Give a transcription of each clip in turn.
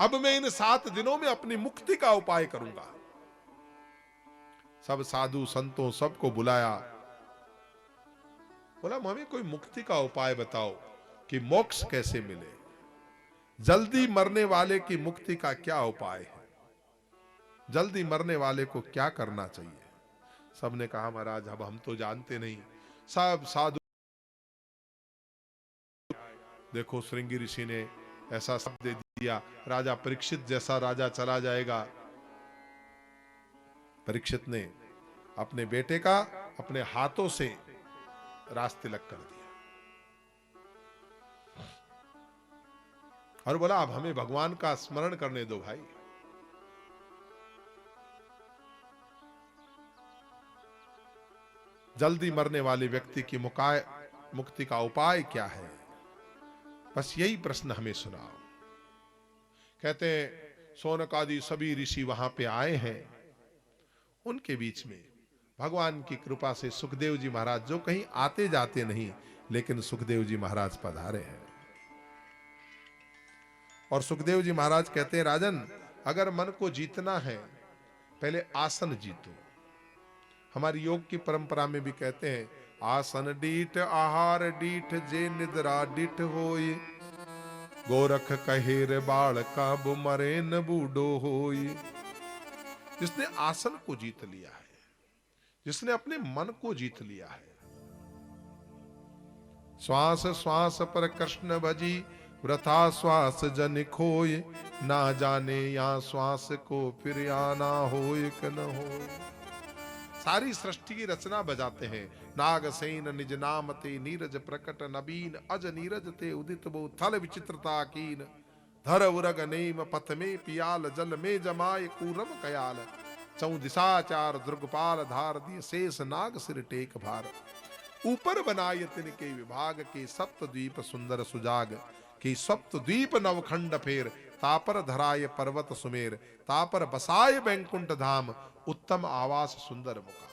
अब मैं इन 7 दिनों में अपनी मुक्ति का उपाय करूंगा। सब साधु संतों सबको बुलाया, बोला हमें कोई मुक्ति का उपाय बताओ कि मोक्ष कैसे मिले, जल्दी मरने वाले की मुक्ति का क्या उपाय है, जल्दी मरने वाले को क्या करना चाहिए। सबने कहा महाराज अब हम तो जानते नहीं। सब साधु, देखो श्रृंगी ऋषि ने ऐसा सब दे दिया, राजा परीक्षित जैसा राजा चला जाएगा। परीक्षित ने अपने बेटे का अपने हाथों से रास्ते लग कर दिया और बोला अब हमें भगवान का स्मरण करने दो भाई। जल्दी मरने वाले व्यक्ति की मुक्ति का उपाय क्या है, बस यही प्रश्न हमें सुनाओ। कहते हैं शौनक आदि सभी ऋषि वहां पे आए हैं। उनके बीच में भगवान की कृपा से सुखदेव जी महाराज, जो कहीं आते जाते नहीं, लेकिन सुखदेव जी महाराज पधारे हैं। और सुखदेव जी महाराज कहते हैं राजन, अगर मन को जीतना है पहले आसन जीतो। हमारी योग की परंपरा में भी कहते हैं आसन डीठ आहार डीठ जे निद्रा डीठ होय, गोरख कहेर बाल का बुमरे न बूढ़ो होय। जिसने आसन को जीत लिया है, जिसने अपने मन को जीत लिया है, श्वास श्वास पर कृष्ण भजी वृथा श्वास जन खोय, ना जाने या श्वास को फिर आना होय कि न होय। सारी सृष्टि की रचना बजाते हैं। नागसेन निज नाम ते नीरज प्रकट नबीन, अज नीरज ते उदित बो थल विचित्रता कीन, धर उरग नेम पथ में पियाल जल में जमाए कूरम कयाल, चौ दिशाचार दुर्गपाल धार दिए शेष नाग सिर टेक भार, ऊपर बनाए तिनके विभाग के सप्त द्वीप सुंदर सुजाग, कि सप्त द्वीप नवखंड फेर, तापर धराय पर्वत सुमेर, तापर बसाए बैंकुंठ धाम, उत्तम आवास सुंदर मुकाम,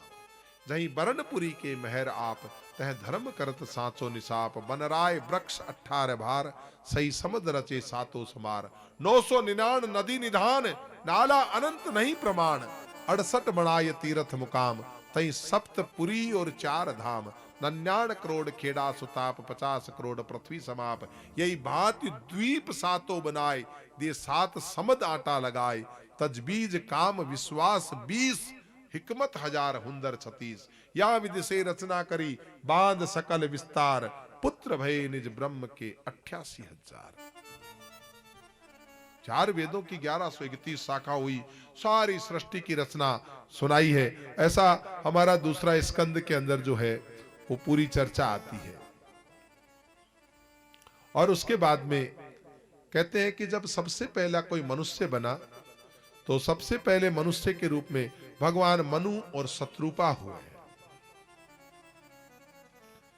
जहीं बरनपुरी के महर आप, तह धर्म करत साचो निसाप, बनराय वृक्ष 18 भार, सही समद रचे सातो समार, 999 नदी निधान, नाला अनंत नहीं प्रमाण, 68 बनाय तीर्थ मुकाम, तई सप्तपुरी और 4 धाम, 99 करोड़ खेड़ा सुताप, 50 करोड़ पृथ्वी समाप, यही भांति द्वीप सातो बनाए, दिए 7 समद आटा लगाए, तजबीज काम विश्वास 20, हिकमत 1000 हुंदर 36, या विधि से रचना करी बांध सकल विस्तार, पुत्र भय निज ब्रह्म के 88,000। 4 वेदों की 1131 शाखा हुई, सारी सृष्टि की रचना सुनाई है। ऐसा हमारा दूसरा स्कंद के अंदर जो है वो पूरी चर्चा आती है। और उसके बाद में कहते हैं कि जब सबसे पहला कोई मनुष्य बना तो सबसे पहले मनुष्य के रूप में भगवान मनु और शत्रुपा हुए हैं।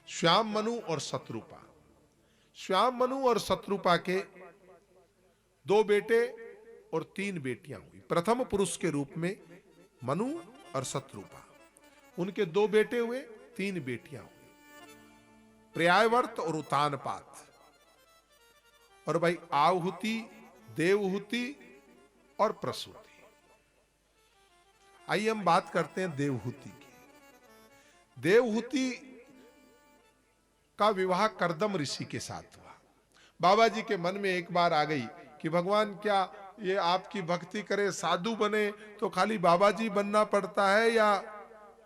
श्याम मनु और शत्रुपा। श्याम मनु और शत्रुपा के 2 बेटे और 3 बेटियां हुई। प्रथम पुरुष के रूप में मनु और शत्रुपा, उनके 2 बेटे हुए, 3 बेटियां हुई, पर्यायवर्त और उतानपात। और भाई आहुति, देवहुति और प्रसूति। आइए हम बात करते हैं देवहुति की। देवहुति का विवाह कर्दम ऋषि के साथ हुआ। बाबा जी के मन में एक बार आ गई कि भगवान क्या ये आपकी भक्ति करे, साधु बने तो खाली बाबा जी बनना पड़ता है या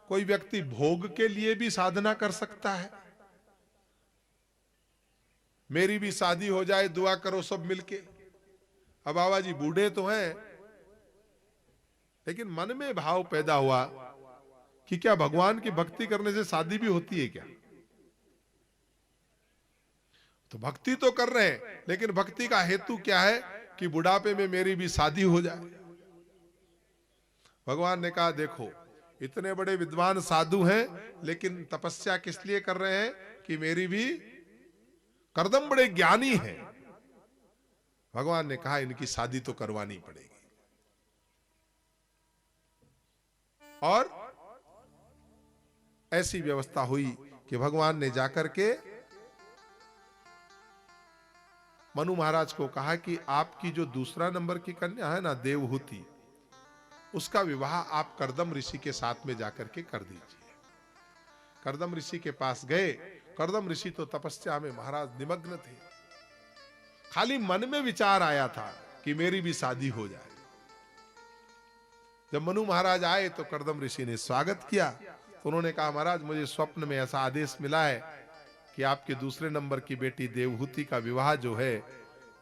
कोई व्यक्ति भोग के लिए भी साधना कर सकता है? मेरी भी शादी हो जाए, दुआ करो सब मिलके। अब बाबा जी बूढ़े तो हैं, लेकिन मन में भाव पैदा हुआ कि क्या भगवान की भक्ति करने से शादी भी होती है क्या? तो भक्ति तो कर रहे हैं, लेकिन भक्ति का हेतु क्या है कि बुढ़ापे में मेरी भी शादी हो जाए। भगवान ने कहा देखो, इतने बड़े विद्वान साधु हैं, लेकिन तपस्या किस लिए कर रहे हैं कि मेरी भी, कर्दम बड़े ज्ञानी हैं। भगवान ने कहा इनकी शादी तो करवानी पड़ेगी। और ऐसी व्यवस्था हुई कि भगवान ने जाकर के मनु महाराज को कहा कि आपकी जो दूसरा नंबर की कन्या है ना देवहूति, उसका विवाह आप कर्दम ऋषि के साथ में जाकर के कर दीजिए। कर्दम ऋषि के पास गए। कर्दम ऋषि तो तपस्या में महाराज निमग्न थे। खाली मन में विचार आया था कि मेरी भी शादी हो जाए। जब मनु महाराज आए तो कर्दम ऋषि ने स्वागत किया। तो उन्होंने कहा, महाराज मुझे स्वप्न में ऐसा आदेश मिला है कि आपके दूसरे नंबर की बेटी देवहूति का विवाह जो है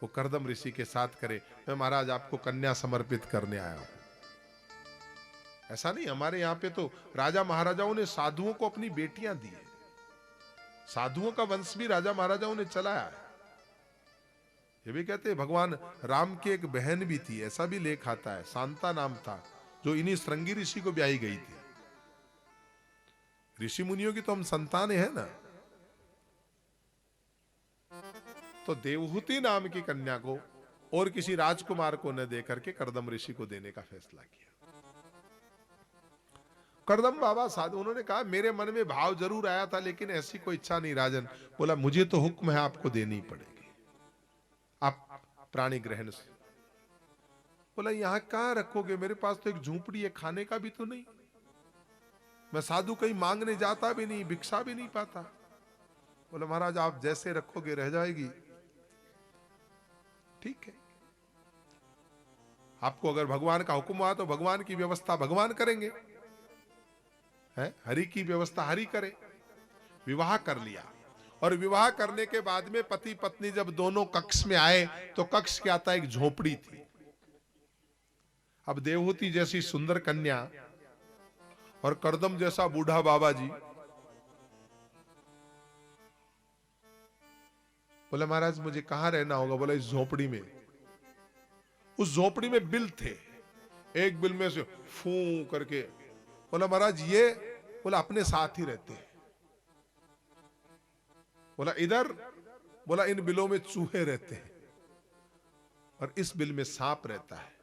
वो कर्दम ऋषि के साथ करे। मैं महाराज आपको कन्या समर्पित करने आया हूं। ऐसा नहीं, हमारे यहां पे तो राजा महाराजाओं ने साधुओं को अपनी बेटियां दी है। साधुओं का वंश भी राजा महाराजाओं ने चलाया है। ये भी कहते हैं भगवान राम की एक बहन भी थी, ऐसा भी लेख आता है, शांता नाम था, जो इन्हीं श्रृंगी ऋषि को ब्याही गई थी। ऋषि मुनियों की तो हम संतान है ना। तो देवहूति नाम की कन्या को और किसी राजकुमार को न देकर के कर्दम ऋषि को देने का फैसला किया। कर्दम बाबा साधु, उन्होंने कहा मेरे मन में भाव जरूर आया था लेकिन ऐसी कोई इच्छा नहीं राजन। बोला मुझे तो हुक्म है, आपको देनी पड़ेगी, आप प्राणी ग्रहण से। बोला यहां कहां रखोगे, मेरे पास तो एक झूंपड़ी है, खाने का भी तो नहीं, मैं साधु कहीं मांगने जाता भी नहीं, भिक्षा भी नहीं पाता। बोला महाराज आप जैसे रखोगे रह जाएगी। ठीक है, आपको अगर भगवान का हुक्म हुआ तो भगवान की व्यवस्था भगवान करेंगे, है हरि की व्यवस्था हरि करे। विवाह कर लिया और विवाह करने के बाद में पति पत्नी जब दोनों कक्ष में आए तो कक्ष क्या था, एक झोपड़ी थी। अब देवहूति जैसी सुंदर कन्या और कर्दम जैसा बूढ़ा बाबा जी। बोले महाराज मुझे कहां रहना होगा। बोला इस झोपड़ी में। उस झोपड़ी में बिल थे, एक बिल में से फू करके। बोला महाराज ये, बोला अपने साथ ही रहते हैं। बोला इधर, बोला इन बिलों में चूहे रहते हैं और इस बिल में सांप रहता है।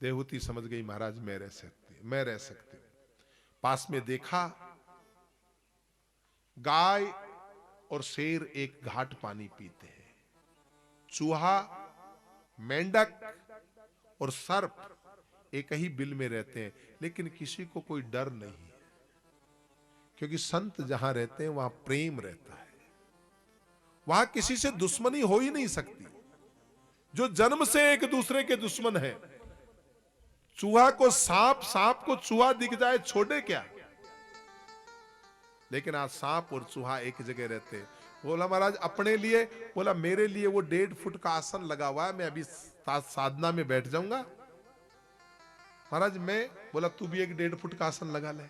देवहूति समझ गई महाराज मैं रह सकती हूं। पास में देखा, गाय और शेर एक घाट पानी पीते हैं, चूहा, मेंढक और सर्प एक ही बिल में रहते हैं, लेकिन किसी को कोई डर नहीं है, क्योंकि संत जहां रहते हैं वहां प्रेम रहता है, वहां किसी से दुश्मनी हो ही नहीं सकती। जो जन्म से एक दूसरे के दुश्मन है, चूहा को सांप, सांप को चूहा दिख जाए छोड़े क्या। लेकिन आज सांप और चूहा एक जगह रहते हैं। बोला महाराज अपने लिए, बोला मेरे लिए वो 1.5 फुट का आसन लगा हुआ है, मैं अभी साधना में बैठ जाऊंगा। महाराज मैं, बोला तू भी एक 1.5 फुट का आसन लगा ले।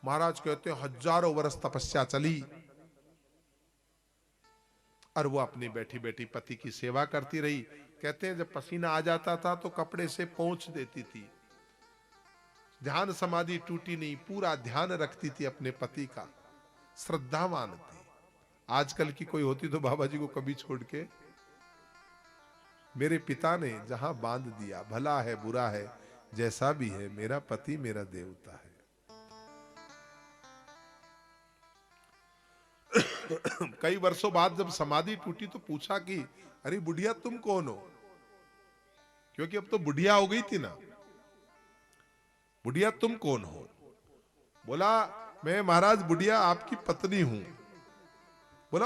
महाराज कहते हैं हजारों वर्ष तपस्या चली और वो अपनी बैठी बैठी पति की सेवा करती रही। कहते हैं जब पसीना आ जाता था तो कपड़े से पोंछ देती थी, ध्यान समाधि टूटी नहीं, पूरा ध्यान रखती थी अपने पति का, श्रद्धावान थी। आजकल की कोई होती तो बाबा जी को कभी छोड़ के, मेरे पिता ने जहां बांध दिया, भला है बुरा है जैसा भी है, मेरा पति मेरा देवता है। कई वर्षों बाद जब समाधि टूटी तो पूछा कि अरे बुढ़िया तुम कौन हो, क्योंकि अब तो बुढ़िया हो गई थी ना। बुढ़िया तुम कौन हो। बोला मैं महाराज बुढ़िया आपकी पत्नी हूं। बोला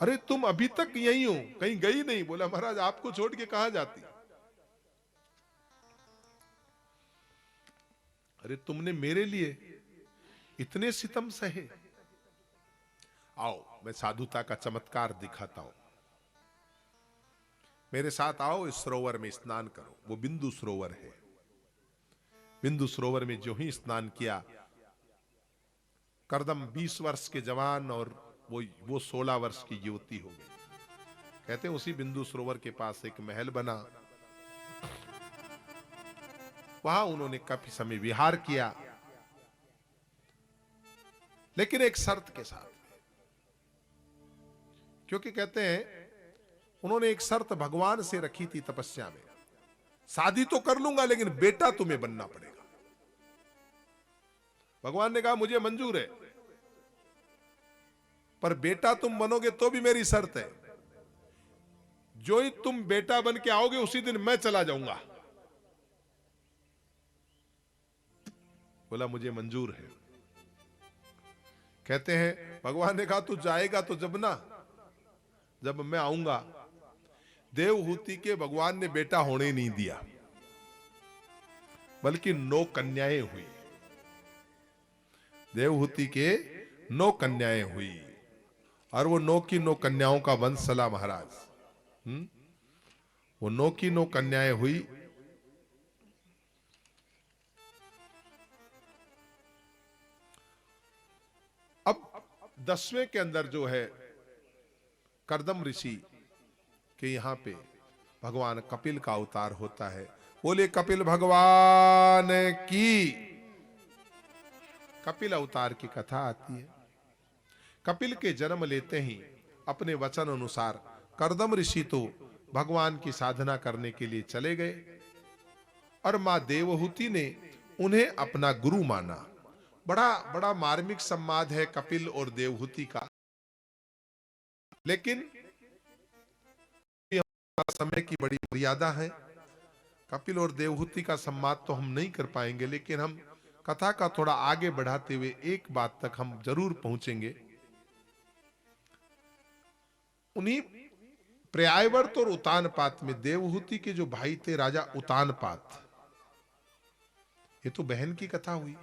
अरे तुम अभी तक यही हो, कहीं गई नहीं। बोला महाराज आपको छोड़ के कहां जाती। अरे तुमने मेरे लिए इतने सितम सहे, आओ मैं साधुता का चमत्कार दिखाता हूं, मेरे साथ आओ, इस सरोवर में स्नान करो। वो बिंदु सरोवर है। बिंदु सरोवर में जो ही स्नान किया, कर्दम 20 वर्ष के जवान और वो 16 वर्ष की युवती हो गई। कहते हैं उसी बिंदु सरोवर के पास एक महल बना, वहां उन्होंने काफी समय विहार किया, लेकिन एक शर्त के साथ। क्योंकि कहते हैं उन्होंने एक शर्त भगवान से रखी थी तपस्या में, शादी तो कर लूंगा लेकिन बेटा तुम्हें बनना पड़ेगा। भगवान ने कहा मुझे मंजूर है। पर बेटा तुम बनोगे तो भी मेरी शर्त है, जो ही तुम बेटा बन के आओगे उसी दिन मैं चला जाऊंगा। बोला मुझे मंजूर है। कहते हैं भगवान ने कहा तू जाएगा तो जब ना, जब मैं आऊंगा। देवहूति के भगवान ने बेटा होने नहीं दिया, बल्कि 9 कन्याएं हुई। देवहूति के 9 कन्याएं हुई, और वो 9 की 9 कन्याओं का वंश चला महाराज। वो 9 की 9 कन्याएं हुई। अब 10वें के अंदर जो है कर्दम ऋषि के यहां पे भगवान कपिल का अवतार होता है। बोले कपिल भगवान की। कपिल अवतार की कथा आती है। कपिल के जन्म लेते ही अपने वचन अनुसार कर्दम ऋषि तो भगवान की साधना करने के लिए चले गए, और मां देवहूति ने उन्हें अपना गुरु माना। बड़ा बड़ा मार्मिक संवाद है कपिल और देवहूति का, लेकिन समय की बड़ी मर्यादा है। कपिल और देवहूति का संवाद तो हम नहीं कर पाएंगे, लेकिन हम कथा का थोड़ा आगे बढ़ाते हुए एक बात तक हम जरूर पहुंचेंगे। उन्हीं पर्यायवर्त और उतानपात में देवहूति के जो भाई थे राजा उतानपात, ये तो बहन की कथा हुई।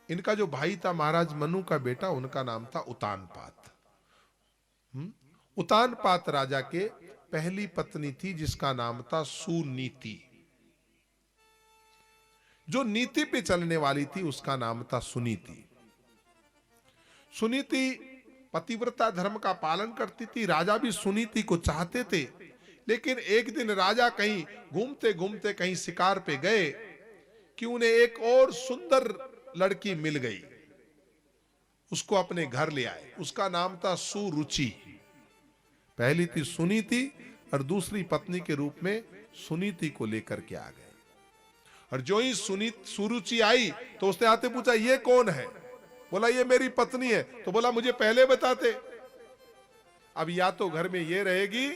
इनका जो भाई था महाराज मनु का बेटा, उनका नाम था उतानपात। उतानपात राजा के पहली पत्नी थी जिसका नाम था सुनीति। जो नीति पे चलने वाली थी उसका नाम था सुनीति। सुनीति पतिव्रता धर्म का पालन करती थी। राजा भी सुनीति को चाहते थे, लेकिन एक दिन राजा कहीं घूमते घूमते कहीं शिकार पे गए कि उन्हें एक और सुंदर लड़की मिल गई। उसको अपने घर ले आए। उसका नाम था सुरुचि। पहली थी सुनीति और दूसरी पत्नी के रूप में सुनीति को लेकर के आ गए। और जो ही सुरुचि आई तो उसने आते पूछा ये कौन है? बोला ये मेरी पत्नी है। तो बोला मुझे पहले बताते। अब या तो घर में ये रहेगी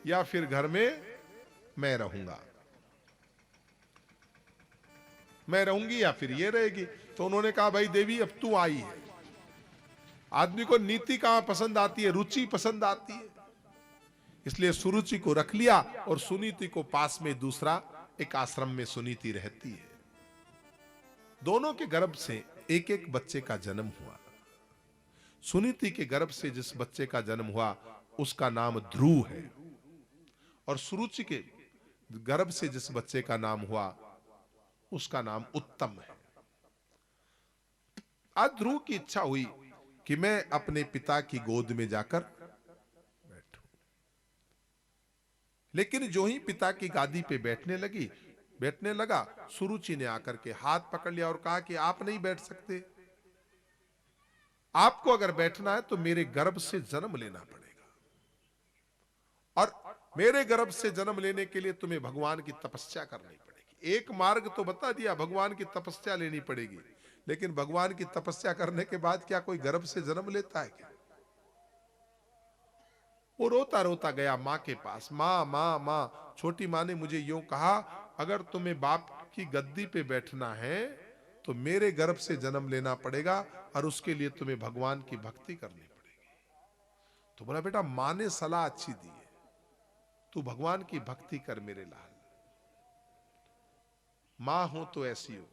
या फिर घर में मैं रहूंगा, मैं रहूंगी या फिर ये रहेगी। तो उन्होंने कहा भाई देवी अब तू आई है। आदमी को नीति कहां पसंद आती है, रुचि पसंद आती है। इसलिए सुरुचि को रख लिया और सुनीति को पास में दूसरा एक आश्रम में सुनीति रहती है। दोनों के गर्भ से एक एक बच्चे का जन्म हुआ। सुनीति के गर्भ से जिस बच्चे का जन्म हुआ उसका नाम ध्रुव है, और सुरुचि के गर्भ से जिस बच्चे का नाम हुआ उसका नाम उत्तम है। आज ध्रुव की इच्छा हुई कि मैं अपने पिता की गोद में जाकर बैठूं, लेकिन जो ही पिता की गादी पे बैठने लगा, सुरुचि ने आकर के हाथ पकड़ लिया और कहा कि आप नहीं बैठ सकते। आपको अगर बैठना है तो मेरे गर्भ से जन्म लेना पड़ेगा, और मेरे गर्भ से जन्म लेने के लिए तुम्हें भगवान की तपस्या करनी पड़ेगी। एक मार्ग तो बता दिया, भगवान की तपस्या लेनी पड़ेगी। लेकिन भगवान की तपस्या करने के बाद क्या कोई गर्भ से जन्म लेता है क्या? वो रोता रोता गया मां के पास। मां मां मां, छोटी मां ने मुझे यूं कहा अगर तुम्हें बाप की गद्दी पे बैठना है तो मेरे गर्भ से जन्म लेना पड़ेगा, और उसके लिए तुम्हें भगवान की भक्ति करनी पड़ेगी। तो बोला बेटा मां ने सलाह अच्छी दी है, तू भगवान की भक्ति कर मेरे लाल। मां हो तो ऐसी हो,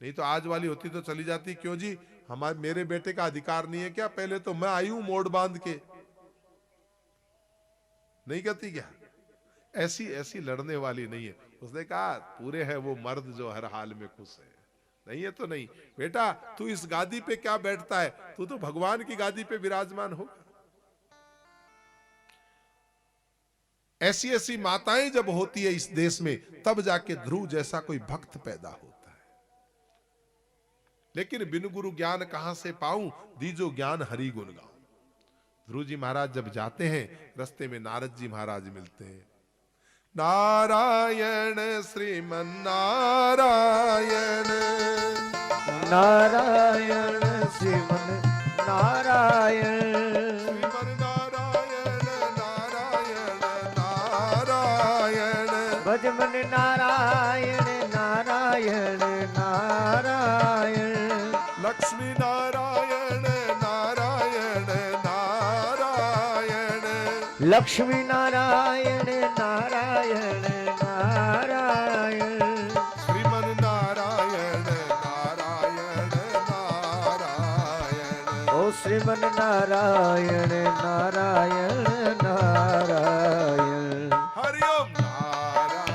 नहीं तो आज वाली होती तो चली जाती। क्यों जी, हमारे मेरे बेटे का अधिकार नहीं है क्या? पहले तो मैं आई हूं मोड़ बांध के, नहीं कहती क्या? ऐसी ऐसी लड़ने वाली नहीं है। उसने कहा पूरे है वो मर्द जो हर हाल में खुश है। नहीं है तो नहीं। बेटा तू इस गादी पे क्या बैठता है, तू तो भगवान की गादी पे विराजमान होगा। ऐसी ऐसी माताएं जब होती है इस देश में, तब जाके ध्रुव जैसा कोई भक्त पैदा होता है। लेकिन बिन गुरु ज्ञान कहां से पाऊं, दीजो ज्ञान हरि गुण गाऊं। ध्रुव जी महाराज जब जाते हैं, रास्ते में नारद जी महाराज मिलते हैं। नारायण श्रीमन नारायण, नारायण श्रीमन नारायण श्रीमन नारायण नारायण नारायण भज मन नारायण नारायण नारायण लक्ष्मी नारायण नारायण नारायण लक्ष्मी नारायण नारायण नारायण श्रीमन नारायण नारायण नारायण ओ श्रीमन नारायण नारायण नारायण हरिओम नारायण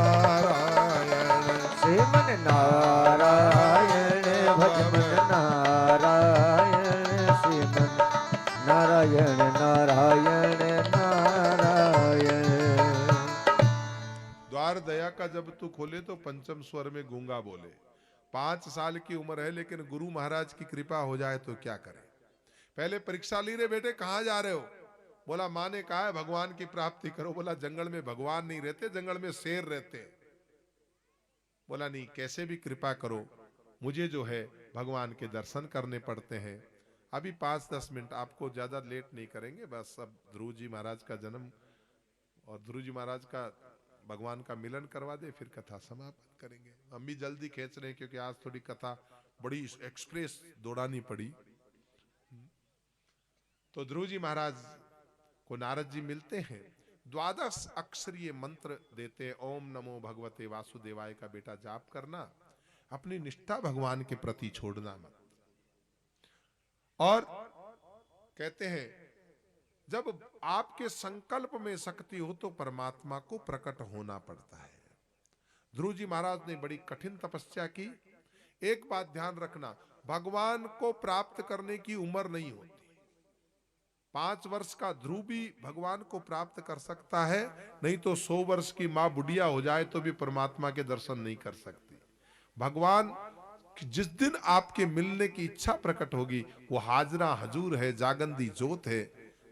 नारायण श्रीमन नारायण भजमन नारायण श्रीमन नारायण नारायण नारायण द्वार दया का जब तू खोले तो पंचम स्वर में गूंगा बोले। 5 साल की उम्र है लेकिन गुरु महाराज की कृपा हो जाए तो क्या करे। पहले परीक्षा ली रे बेटे, कहां जा रहे हो? बोला माँ ने कहा है भगवान की प्राप्ति करो। बोला जंगल में भगवान नहीं रहते, जंगल में शेर रहते। बोला नहीं, कैसे भी कृपा करो, मुझे जो है भगवान के दर्शन करने पड़ते हैं। अभी 5-10 मिनट, आपको ज्यादा लेट नहीं करेंगे, बस अब ध्रुव जी महाराज का जन्म और ध्रुव जी महाराज का भगवान का मिलन करवा दे, फिर कथा समापन करेंगे। हम भी जल्दी खींच रहे हैं क्योंकि आज थोड़ी कथा बड़ी एक्सप्रेस दौड़ानी पड़ी। तो ध्रुव जी महाराज को नारद जी मिलते हैं, 12 अक्षरीय मंत्र देते, ओम नमो भगवते वासुदेवाय का बेटा जाप करना, अपनी निष्ठा भगवान के प्रति छोड़ना मत। और कहते हैं जब आपके संकल्प में शक्ति हो तो परमात्मा को प्रकट होना पड़ता है। ध्रुव जी महाराज ने बड़ी कठिन तपस्या की। एक बात ध्यान रखना, भगवान को प्राप्त करने की उम्र नहीं होती। 5 वर्ष का ध्रुव भी भगवान को प्राप्त कर सकता है, नहीं तो 100 वर्ष की मां बुढ़िया हो जाए तो भी परमात्मा के दर्शन नहीं कर सकती। भगवान जिस दिन आपके मिलने की इच्छा प्रकट होगी वो हाजरा हजूर है, जागंदी जोत है।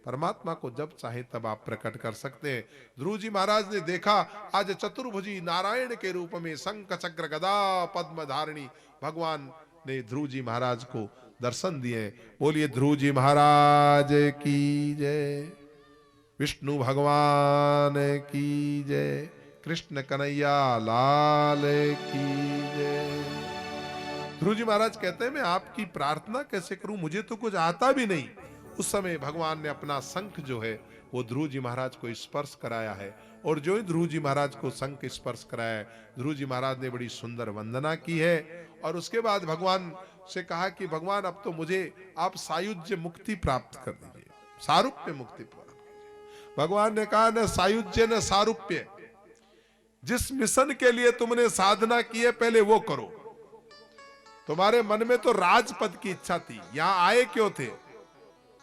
परमात्मा को जब चाहे तब आप प्रकट कर सकते हैं। ध्रुव जी महाराज ने देखा आज चतुर्भुजी नारायण के रूप में शंख चक्र गदा पद्म धारिणी भगवान ने ध्रुव जी महाराज को दर्शन दिए। बोलिए ध्रुव जी महाराज की जय, विष्णु भगवान की जय, कृष्ण कन्हैया लाल की जय। ध्रुव जी महाराज कहते हैं मैं आपकी प्रार्थना कैसे करूं, मुझे तो कुछ आता भी नहीं। उस समय भगवान ने अपना शंख जो है वो ध्रुव जी महाराज को स्पर्श कराया है, और जो ही ध्रुव जी महाराज को शंख स्पर्श कराया है, ध्रुव जी महाराज ने बड़ी सुंदर वंदना की है। और उसके बाद भगवान से कहा कि भगवान अब तो मुझे आप सायुज्य मुक्ति प्राप्त कर दीजिए, सारूप्य मुक्ति प्राप्त कीजिए। भगवान ने कहा न सायुज्य न सारूप्य, जिस मिशन के लिए तुमने साधना की है पहले वो करो। तुम्हारे मन में तो राजपद की इच्छा थी, यहां आए क्यों थे?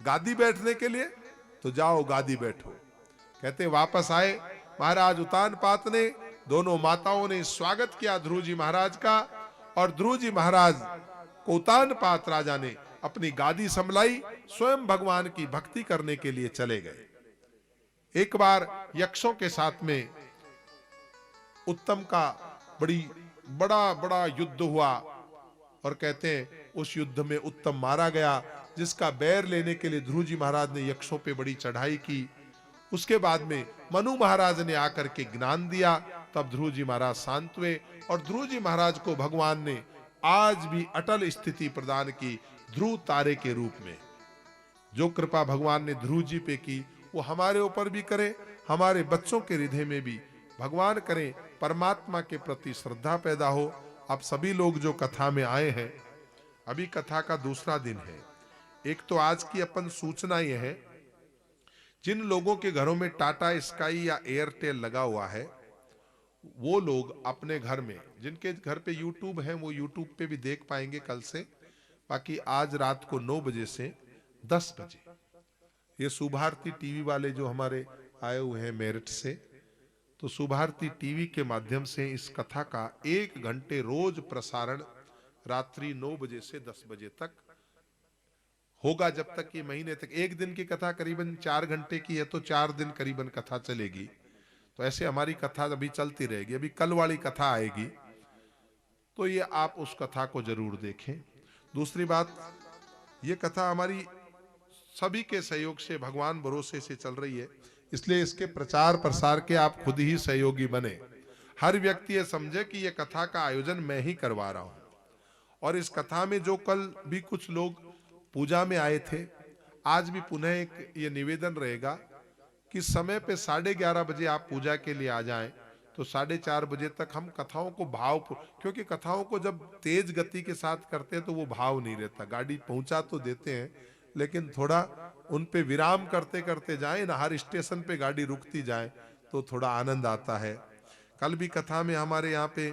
गादी बैठने के लिए, तो जाओ गादी बैठो। कहते वापस आए महाराज उतानपाद ने, दोनों माताओं ने स्वागत किया ध्रुव जी महाराज का, और ध्रुव जी महाराज को उतानपाद राजा ने अपनी गादी संभलाई, स्वयं भगवान की भक्ति करने के लिए चले गए। एक बार यक्षों के साथ में उत्तम का बड़ा युद्ध हुआ, और कहते हैं उस युद्ध में उत्तम मारा गया, जिसका बैर लेने के लिए ध्रुव जी महाराज ने यक्षों पे बड़ी चढ़ाई की। उसके बाद में मनु महाराज ने आकर के ज्ञान दिया, तब ध्रुव जी महाराज शांत हुए, और ध्रुव जी महाराज को भगवान ने आज भी अटल स्थिति प्रदान की ध्रुव तारे के रूप में। जो कृपा भगवान ने ध्रुव जी पे की वो हमारे ऊपर भी करे, हमारे बच्चों के हृदय में भी भगवान करें, परमात्मा के प्रति श्रद्धा पैदा हो। अब सभी लोग जो कथा में आए हैं, अभी कथा का दूसरा दिन है। एक तो आज की अपन सूचना यह है, जिन लोगों के घरों में टाटा स्काई या एयरटेल लगा हुआ है वो लोग अपने घर में, जिनके घर पे यूट्यूब है वो यूट्यूब पे भी देख पाएंगे कल से। बाकी आज रात को 9 बजे से 10 बजे ये सुभारती टीवी वाले जो हमारे आए हुए हैं मेरठ से, तो सुभारती टीवी के माध्यम से इस कथा का 1 घंटे रोज प्रसारण रात्रि 9 बजे से 10 बजे तक होगा, जब तक ये महीने तक। एक दिन की कथा करीबन 4 घंटे की है, तो 4 दिन करीबन कथा चलेगी। तो ऐसे हमारी कथा अभी चलती रहेगी। अभी कल वाली कथा आएगी, तो ये आप उस कथा को जरूर देखें। दूसरी बात, ये कथा हमारी सभी के सहयोग से, भगवान भरोसे से चल रही है, इसलिए इसके प्रचार प्रसार के आप खुद ही सहयोगी बने। हर व्यक्ति ये समझे कि ये कथा का आयोजन मैं ही करवा रहा हूं। और इस कथा में जो कल भी कुछ लोग पूजा में आए थे, आज भी पुनः एक ये निवेदन रहेगा कि समय पे 11:30 बजे आप पूजा के लिए आ जाएं, तो 4:30 बजे तक हम कथाओं को क्योंकि कथाओं को जब तेज गति के साथ करते हैं तो वो भाव नहीं रहता। गाड़ी पहुंचा तो देते हैं, लेकिन थोड़ा उन पे विराम करते करते जाए ना, हर स्टेशन पे गाड़ी रुकती जाए तो थोड़ा आनंद आता है। कल भी कथा में हमारे यहाँ पे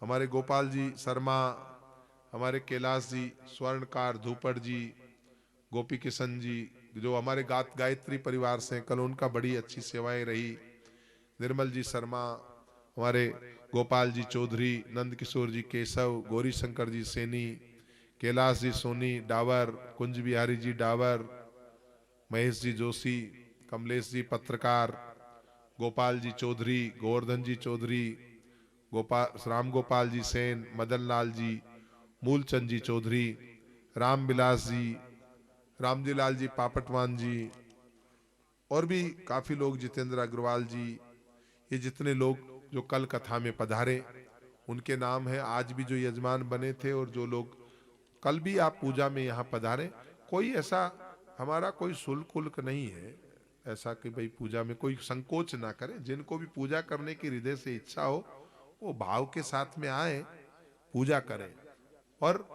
हमारे गोपाल जी शर्मा, हमारे कैलाश जी, स्वर्णकार धूपड़ जी, गोपी किशन जी, जो हमारे गायत्री परिवार से, कल उनका बड़ी अच्छी सेवाएं रही। निर्मल जी शर्मा, हमारे गोपाल जी चौधरी, नंद किशोर जी केशव, गौरी शंकर जी सैनी, कैलाश जी सोनी डावर, कुंज बिहारी जी डावर, महेश जी जोशी, कमलेश जी पत्रकार, गोपाल जी चौधरी, गोवर्धन जी चौधरी, राम गोपाल जी सेन, मदन लाल जी, मूलचंद जी चौधरी, राम बिलास जी, रामजी लाल जी पापटवान जी, और भी काफी लोग, जितेंद्र अग्रवाल जी, ये जितने लोग जो कल कथा में पधारे उनके नाम है। आज भी जो यजमान बने थे और जो लोग कल भी आप पूजा में यहाँ पधारे, कोई ऐसा हमारा कोई शुल्क नहीं है ऐसा कि भाई पूजा में कोई संकोच ना करें। जिनको भी पूजा करने की हृदय से इच्छा हो वो भाव के साथ में आए, पूजा करें। और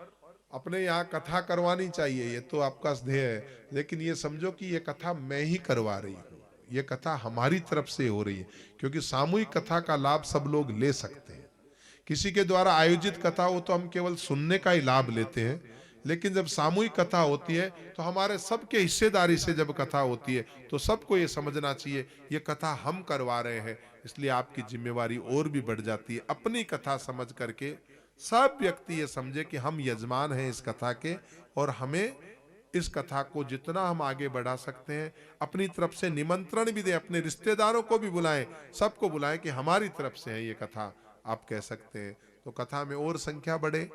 अपने यहाँ कथा करवानी चाहिए, ये तो आपका ध्येय है, लेकिन ये समझो कि ये कथा मैं ही करवा रही हूँ, ये कथा हमारी तरफ से हो रही है। क्योंकि सामूहिक कथा का लाभ सब लोग ले सकते हैं। किसी के द्वारा आयोजित कथा हो तो हम केवल सुनने का ही लाभ लेते हैं, लेकिन जब सामूहिक कथा होती है तो हमारे सबके हिस्सेदारी से जब कथा होती है तो सबको ये समझना चाहिए ये कथा हम करवा रहे हैं, इसलिए आपकी जिम्मेवारी और भी बढ़ जाती है। अपनी कथा समझ करके सब व्यक्ति ये समझे कि हम यजमान हैं इस कथा के, और हमें इस कथा को जितना हम आगे बढ़ा सकते हैं अपनी तरफ से निमंत्रण भी दें, अपने रिश्तेदारों को भी बुलाएं, सबको बुलाएं कि हमारी तरफ से है ये कथा, आप कह सकते हैं। तो कथा में और संख्या बढ़े।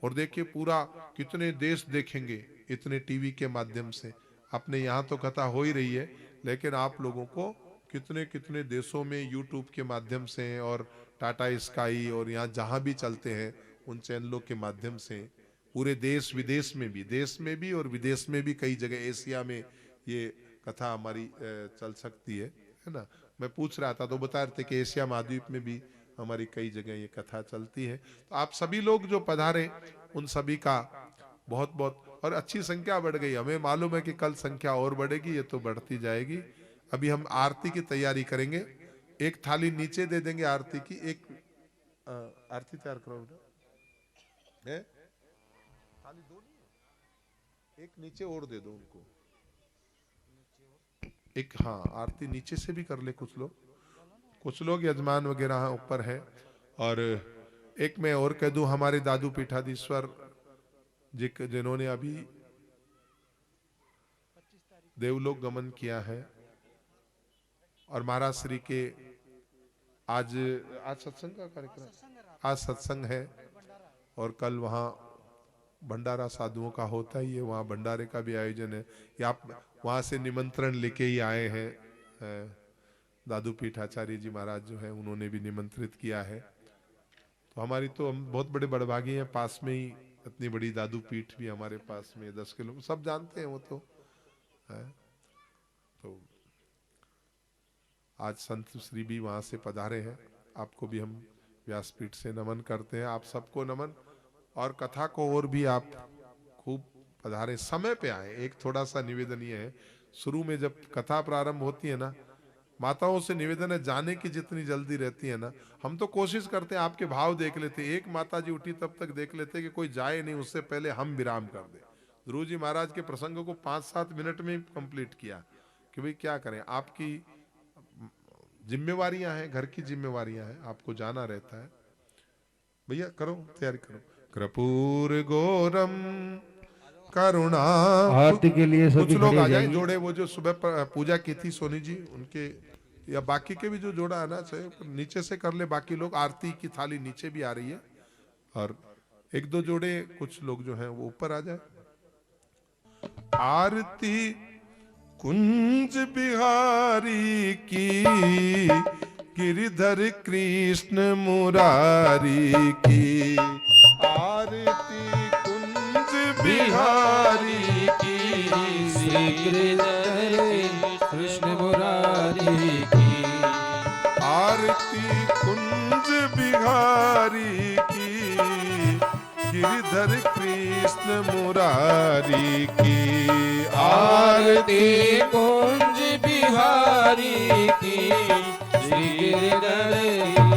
और देखिए पूरा कितने देश देखेंगे इतने टीवी के माध्यम से। अपने यहाँ तो कथा हो ही रही है, लेकिन आप लोगों को कितने कितने देशों में यूट्यूब के माध्यम से और टाटा स्काई और यहाँ जहाँ भी चलते हैं उन चैनलों के माध्यम से पूरे देश विदेश में भी, देश में भी और विदेश में भी, कई जगह एशिया में ये कथा हमारी चल सकती है ना। मैं पूछ रहा था तो बता रहे थे कि एशिया महाद्वीप में भी हमारी कई जगह ये कथा चलती है। तो आप सभी लोग जो पधारे उन सभी का बहुत बहुत, और अच्छी संख्या बढ़ गई, हमें मालूम है कि कल संख्या और बढ़ेगी, ये तो बढ़ती जाएगी। अभी हम आरती की तैयारी करेंगे, एक थाली नीचे दे देंगे आरती की, एक आरती तैयार करो है? थाली दो नहीं है, एक नीचे और दे दो उनको, एक हाँ आरती नीचे से भी कर ले कुछ लोग यजमान वगैरह ऊपर है। और एक मैं और कह दूं, हमारे दादू पीठाधीश्वर जी जिन्होंने अभी देवलोक गमन किया है, और महाराज श्री के आज सत्संग का कार्यक्रम, आज सत्संग है और कल वहाँ भंडारा साधुओं का होता ही है, वहाँ भंडारे का भी आयोजन है। या आप वहाँ से निमंत्रण लेके ही आए हैं, दादू पीठाचार्य जी महाराज जो है उन्होंने भी निमंत्रित किया है। तो हमारी तो हम बहुत बड़े बड़भागी हैं, पास में ही इतनी बड़ी दादू पीठ भी हमारे पास में 10 किलो, सब जानते हैं वो तो है। तो आज संत श्री भी वहाँ से पधारे हैं, आपको भी हम व्यासपीठ से नमन करते हैं, आप सबको नमन। और कथा को और भी आप खूब पधारे, समय पे आए। एक थोड़ा सा निवेदन ये है, शुरू में जब कथा प्रारंभ होती है ना, माताओं से निवेदन है जाने की जितनी जल्दी रहती है ना, हम तो कोशिश करते हैं आपके भाव देख लेते, एक माता जी उठी तब तक देख लेते कि कोई जाए नहीं, उससे पहले हम विराम कर दे। ध्रुव जी महाराज के प्रसंग को 5-7 मिनट में कंप्लीट किया कि भाई क्या करें, आपकी जिम्मेवारियां हैं, घर की जिम्मेवारियां हैं, आपको जाना रहता है। भैया करो तैयारी करो। कर्पूर गौरम करुणा, आरती के लिए कुछ सभी लोग खड़े आ जाए जाइए। जोड़े, वो जो सुबह पूजा की थी सोनी जी, उनके या बाकी के भी जो जोड़ा आना चाहिए नीचे से कर ले, बाकी लोग आरती की थाली नीचे भी आ रही है, और एक दो जोड़े कुछ लोग जो हैं वो ऊपर आ जाए। आरती कुंज बिहारी की, गिरिधर कृष्ण मुरारी की। आरती कुंज बिहारी की, श्री गिरिधर कृष्ण मुरारी की। आरती कुंज बिहारी की, गिरिधर कृष्ण मुरारी की। आरती कुंज बिहारी की, श्री गिरिधर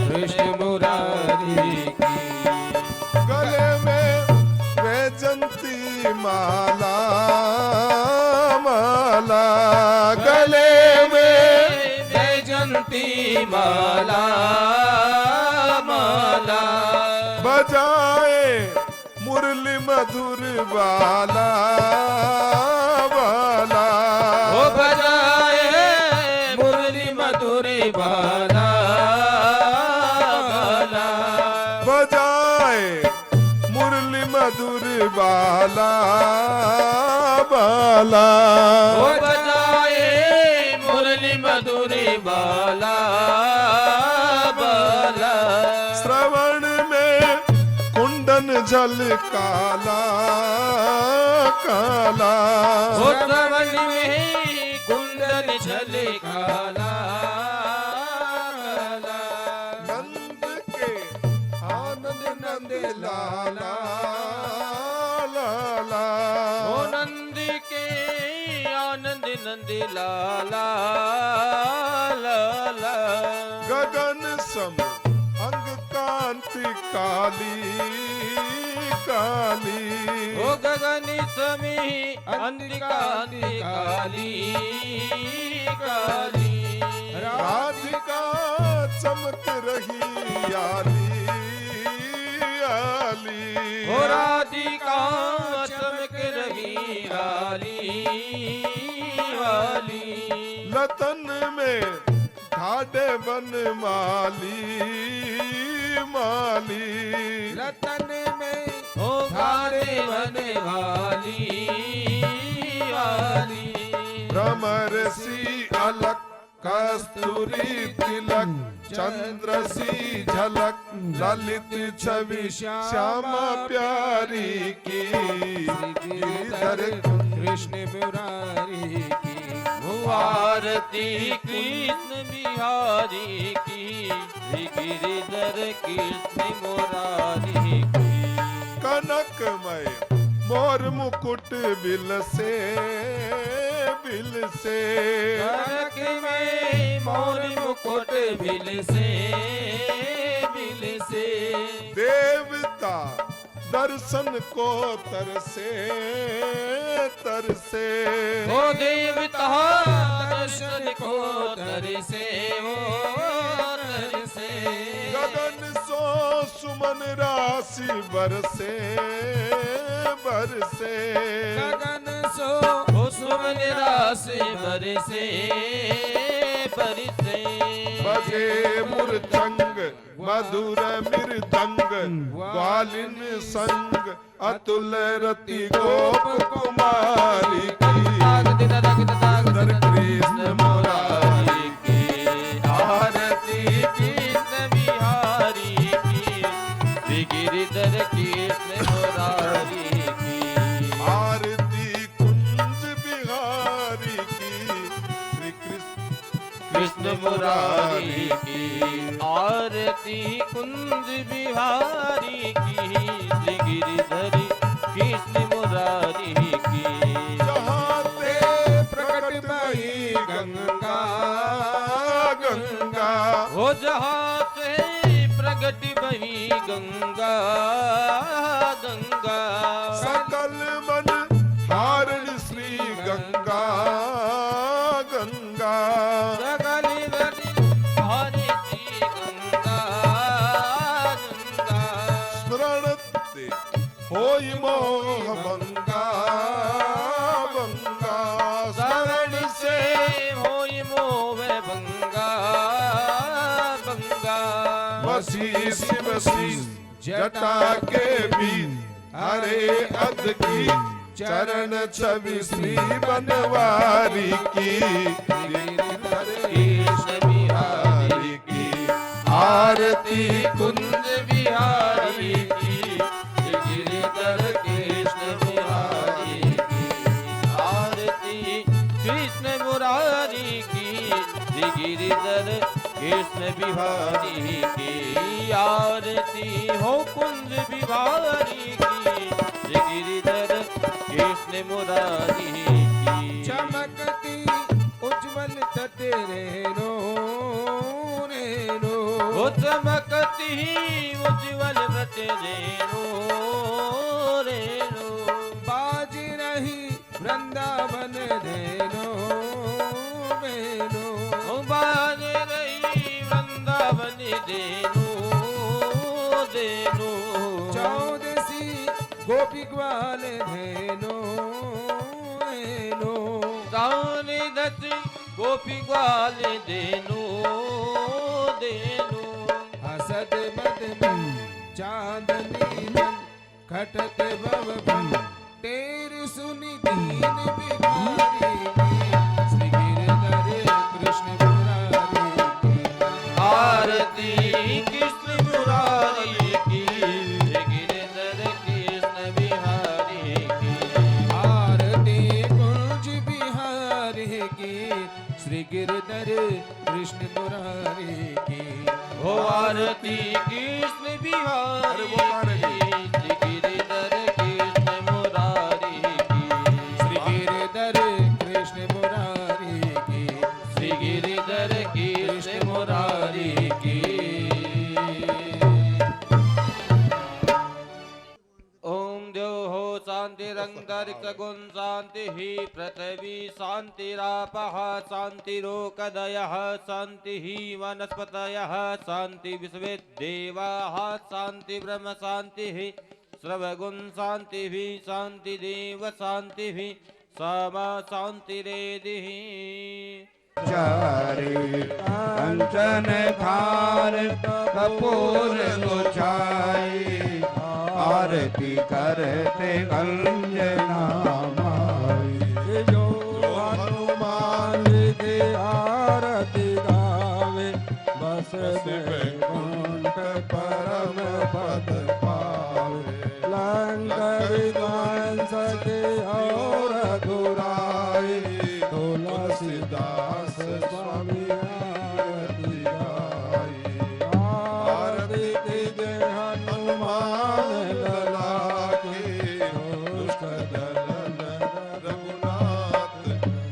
कृष्ण मुरारी की। गले में वैजंती माला, माला गले में वैजंती माला, माला बजाए मुरली मधुर बाला, बाला ओ बजाए मुरली मधुर बाला, बाला बजाए मुरली मधुर बाला, बाला ओ बजाए मुरली मधुर बाला, बाला श्रवण में कुंडन जल काला, काला ओ श्रवण में कुंडन छल काला, काला नंद के आनंद नंद लाला, लाला ओ नंद के आनंद नंद लाला, लाला गगन सम अंग कांति काली, काली ओ गगन समी अंधकांति काली, काली राधिका चमक रही आली, आली ओ राधिका चमक रही आली, आली लतन में ढाढे बन माली, माली रतन में ओ घारे बने वाली, वाली भ्रमर सी अलक कस्तूरी तिलक, चंद्र सी झलक ललित छवि श्यामा प्यारी की। गिरिधर कृष्ण मुरारी की, आरती कृष्ण बिहारी की, गिरिधर कृष्ण मुरारी की। कनकमय मोर मुकुट बिल से, बिल से कनक में मोर मुकुट बिल से, बिल से देवता दर्शन को तरसे, तरसे ओ देवता दर्शन को तरसे, ओ तरसे गगन सो सुमन राशि बरसे, बरसे गगन सो ओ सुमन राशि बरसे, बरसे बजे मुरचंग मधुर मृदंग, ग्वालिन संग अतुल रति गोप कुमारी की। गिरिधर कृष्ण मुरारी की, आरती कृष्ण बिहारी की, श्री गिरिधर कृष्ण मुरारी की। आरती कुंज बिहारी की, श्री कृष्ण मुरारी की, आरती कुंज बिहारी की, श्री गिरिधर कृष्ण मुरारी की। जहाँ ते प्रकट भई गंगा, गंगा हो जहाँ से प्रगट बही गंगा, गंगा सकल मन हारण श्री गंगा, गंगा सकल बड़ी हरि श्री गंगा, गंगा स्मरणते होई मोह भंगा, भंगा शरण से होई मोह भंगा, जटा के बीच हरे अध की चरण छवि श्री बनवारी की कृष्ण बिहारी की आरती कुंज बिहारी की गिरिधर कृष्ण बिहारी की आरती कृष्ण मुरारी की गिरिधर कृष्ण बिहारी की आरती हो कुंज बिहारी की गिरिधर कृष्ण मुरारी की चमकती उज्जवल तेरे रो वो चमकती उज्जवल तेरे रो बाज रही वृंदावन रेनो मेनो ओ बाज रही वृंदावन देनो चौदसी गोपी ग्वाल धेनो दाने दस गोपी ग्वाल देनो हसद मद मन चांदनी मन खटक भव बन तेरी सुनी दीन बिहारी श्री गिरधर कृष्ण मुरारी की आरती कृष्ण मुरारी की गिरधर कृष्ण बिहारी की आरती कुंज बिहारी की श्री गिरधर कृष्ण मुरारी की हो आरती कृष्ण बिहारी की गिरधर कृष्ण मुरारी की श्री गिरधर कृष्ण मुरारी की श्री गिरधर कृष्ण मुरारी की ओम देव हो शांतिरंतरिक्ष गुण शांति ही पृथ्वी शांतिरापः शांतिरोकदयः शांति ही वनस्पतयः शांति विश्वे देवाः शांति ब्रह्म शांति ही सर्वगुण शांति भी शांति देव शांति भी समा शांति रेदिः चारे कंचन थार कपूर गुछाई आरती करते अंजना माई जो हनुमान की आरती गावे बस बैकुंठ परम पद पावे लंकर विध्वंस के और दुराई तुलसीदास स्वामी आरती गाई आरती कीजे हनुमान लला की दुष्ट दलन रघुनाथ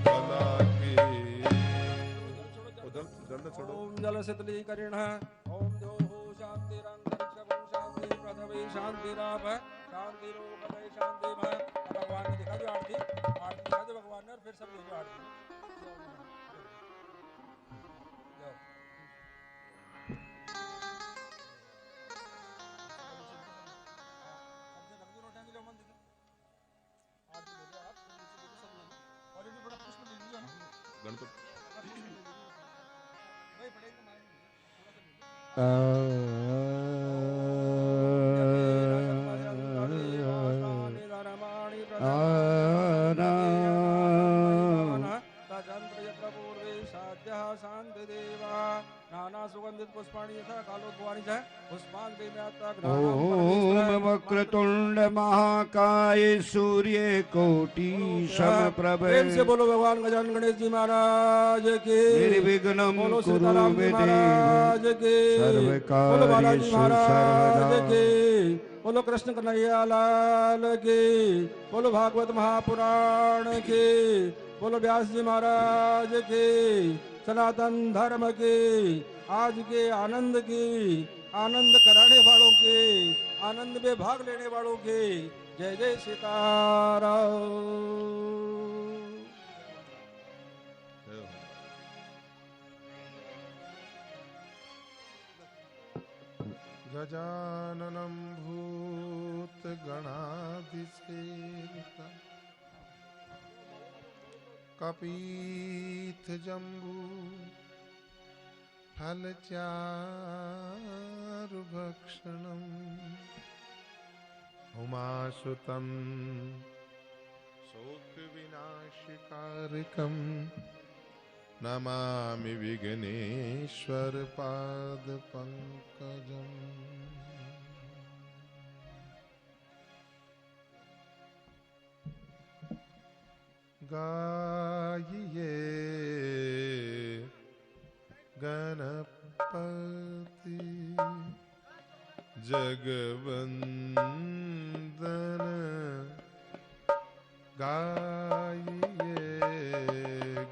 भला की उधर दंड छोड़ो ओम जल शीतलीकरण ओम जो शांतिरंतरिक्षं शांति पृथ्वी शांतिराप शांति रोगदय शांति भय भगवान ने दिखा दिया आरती दिखा दे भगवान ने और फिर सब लोग आरती जाओ ओम वक्रतुंड महाकाय सूर्य कोटि समप्रभ प्रेम से बोलो भगवान गजानन गणेश जी महाराज के निर्विघ्नं बोलो कुरु सीताराम जी मे महाराज देव के बोलो सर्वकार्येषु बालाजी महाराज सर्वदा के बोलो कृष्ण कन्हैया लाल के बोलो भागवत महापुराण के बोलो व्यास जी महाराज के सनातन धर्म के आज के आनंद की आनंद कराने वालों के आनंद में भाग लेने वालों के जय जय सीताराम। गजाननं भूतगणाधिसेवितं कपीथजम्बू फलचारुभक्षणम् उमासुतं शोकविनाशकारकं नमामि विघ्नेश्वरपादपङ्कजम्। गाइए गणपति जगवंदन, गाइए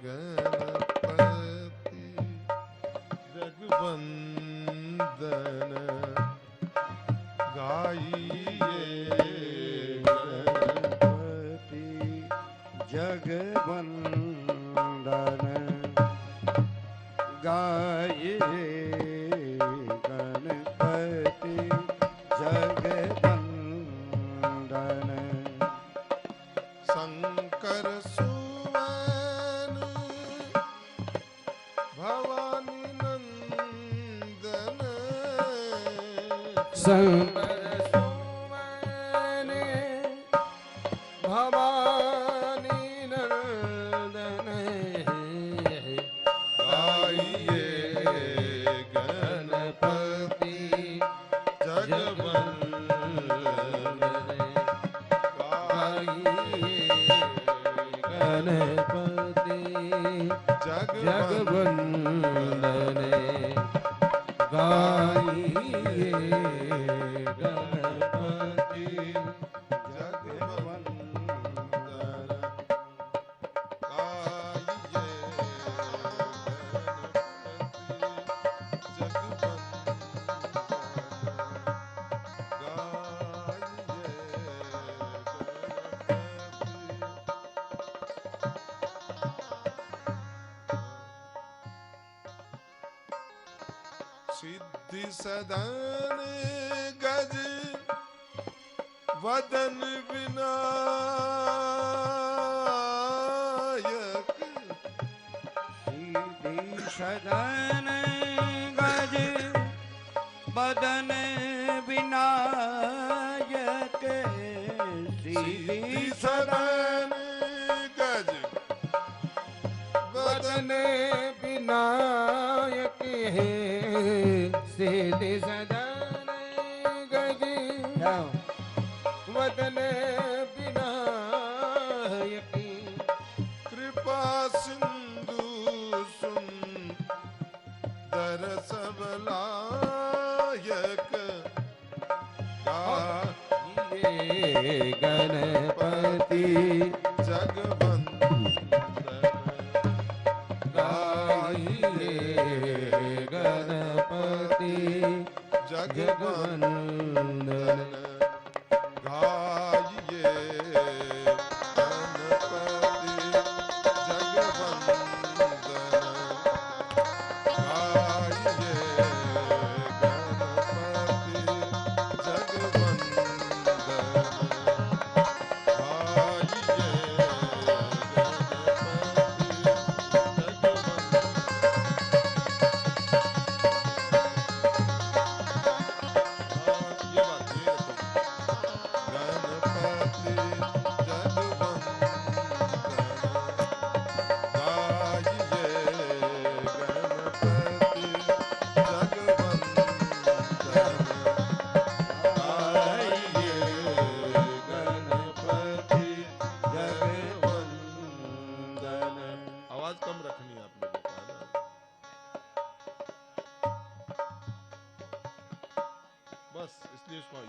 गणपति जगवंदन, गाइए गणपति जगवंदन, गाइए गणपति जगवंदन। शंकर सुवन भवानी नंदन, शंकर सुवन भवानी नंदन, गाइए गणपति जगवंदन, गणपति जगवंदन, गाइए गणपति सिद्धि सदन गज वदन विनायक, सीधी सदन गज बदन विनायक, सीधी सदन गज वदन विनायक है, सीधे सदन गज वदन विनायक, कृपा सिंधु सुंदर सबलायक, गाइए गणपति जगवंदन, गाइए गणपति जगवंदन, गाइए गणपति जगवंदन, गाइए गणपति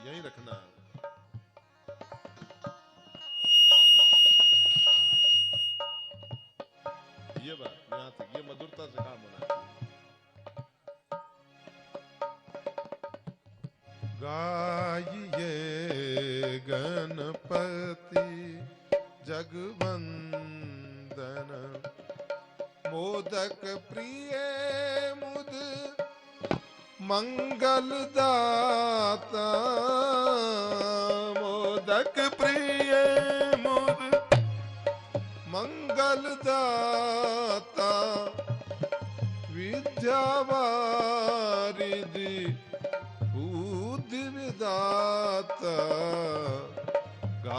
यहीं रखना। ये बात यहाँ तक, ये मधुरता से काम होना चाहिए। गाइए गणपति जगवंदन, मोदक प्रिय मुद मंगल दाता, मोदक प्रिय मुद मंगल दाता, विद्या वारिधि बुद्धि विदाता,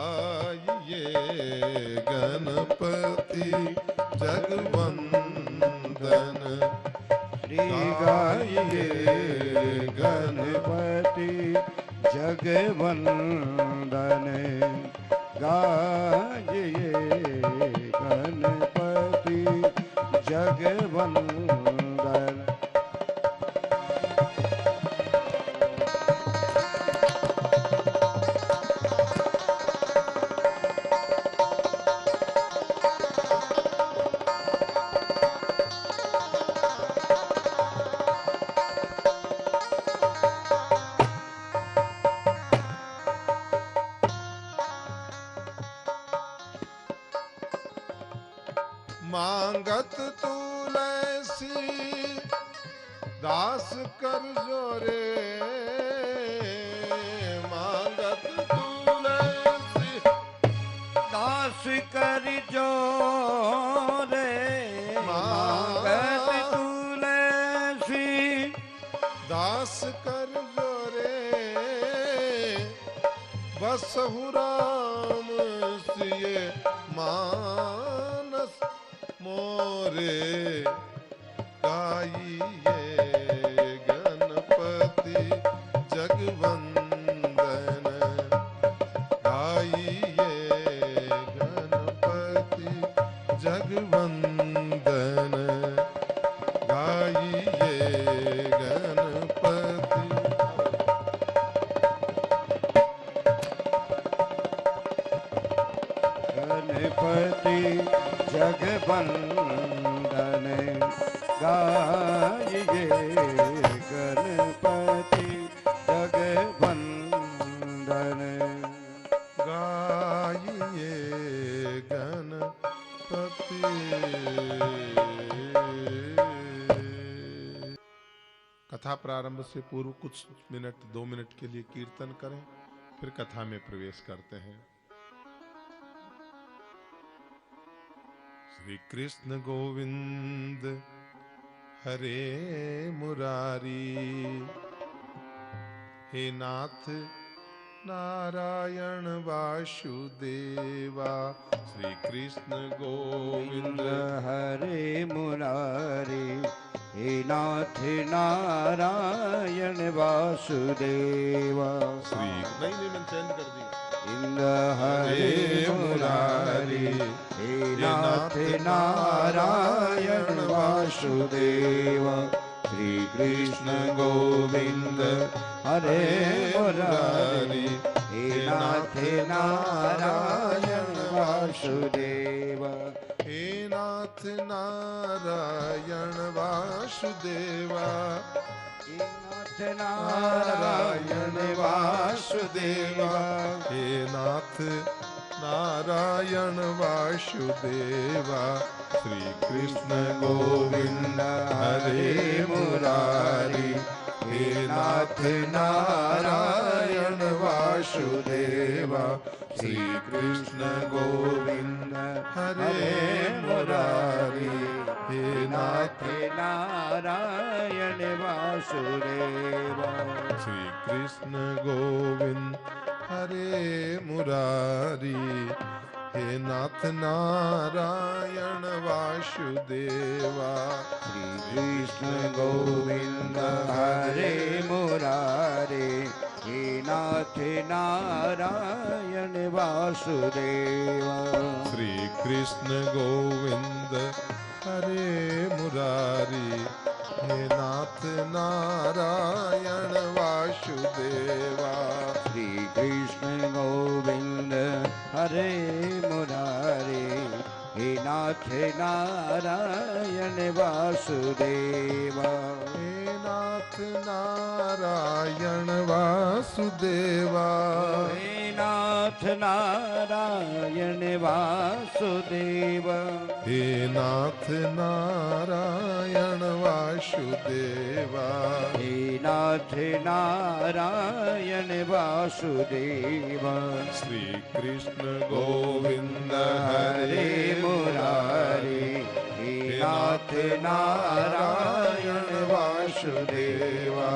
गाइए गणपति जगवंदन श्री गाइए गणपति जगवंदन गाइए गणपति जगवंदन। मांगत तुलसी दास कर जोरे मांगत तुलसी दास कर जोरे मांगत तुलसी दास कर जोरे बसहु राम सिए मानस मोरे गाइए गणपति जगवंदन गाइए गणपति जगवंदन गाइए गणपति। गणपति जगवंदन गाइए गणपति जगवंदन गाइए गणपति। कथा प्रारंभ से पूर्व कुछ मिनट 2 मिनट के लिए कीर्तन करें, फिर कथा में प्रवेश करते हैं। श्री कृष्ण गोविंद हरे मुरारी हे नाथ नारायण वासुदेवा। श्री कृष्ण गोविंद हरे मुरारी हे नाथ नारायण वासुदेवा। श्री नहीं मैंने चेंज कर दी। इंद हरे मुरारी हे नाथ नारायण वासुदेवा। श्री कृष्ण गोविंद हरे मुरारी हे नाथ नारायण वासुदेवा। हे नाथ नारायण वासुदेवा। हे नाथ नारायण वासुदेवा। हे नाथ नारायण वासुदेवा। श्री कृष्ण गोविंद हरे मुरारी हे नाथ नारायण वासुदेवा। श्री कृष्ण गोविंद हरे मुरारी हे नाथ नारायण वासुदेवा। श्री कृष्ण गोविंद हरे मुरारी हे नाथ नारायण वासुदेवा। श्री कृष्ण गोविंद हरे मुरारी हे नाथ नारायण वासुदेवा। श्री कृष्ण गोविंद हरे मुरारी हे नाथ नारायण वासुदेवा। श्री कृष्ण गोविंद हरे मुरारी हे नाथ नारायण वासुदेवा। हे नाथ नारायण वासुदेवा। हे नाथ नारायण वासुदेवा। हे नाथ नारायण वासुदेवा। हे नाथ नारायण वासुदेवा। श्री कृष्ण गोविंद हरे मुरारी हे नाथ नारायण वासुदेवा।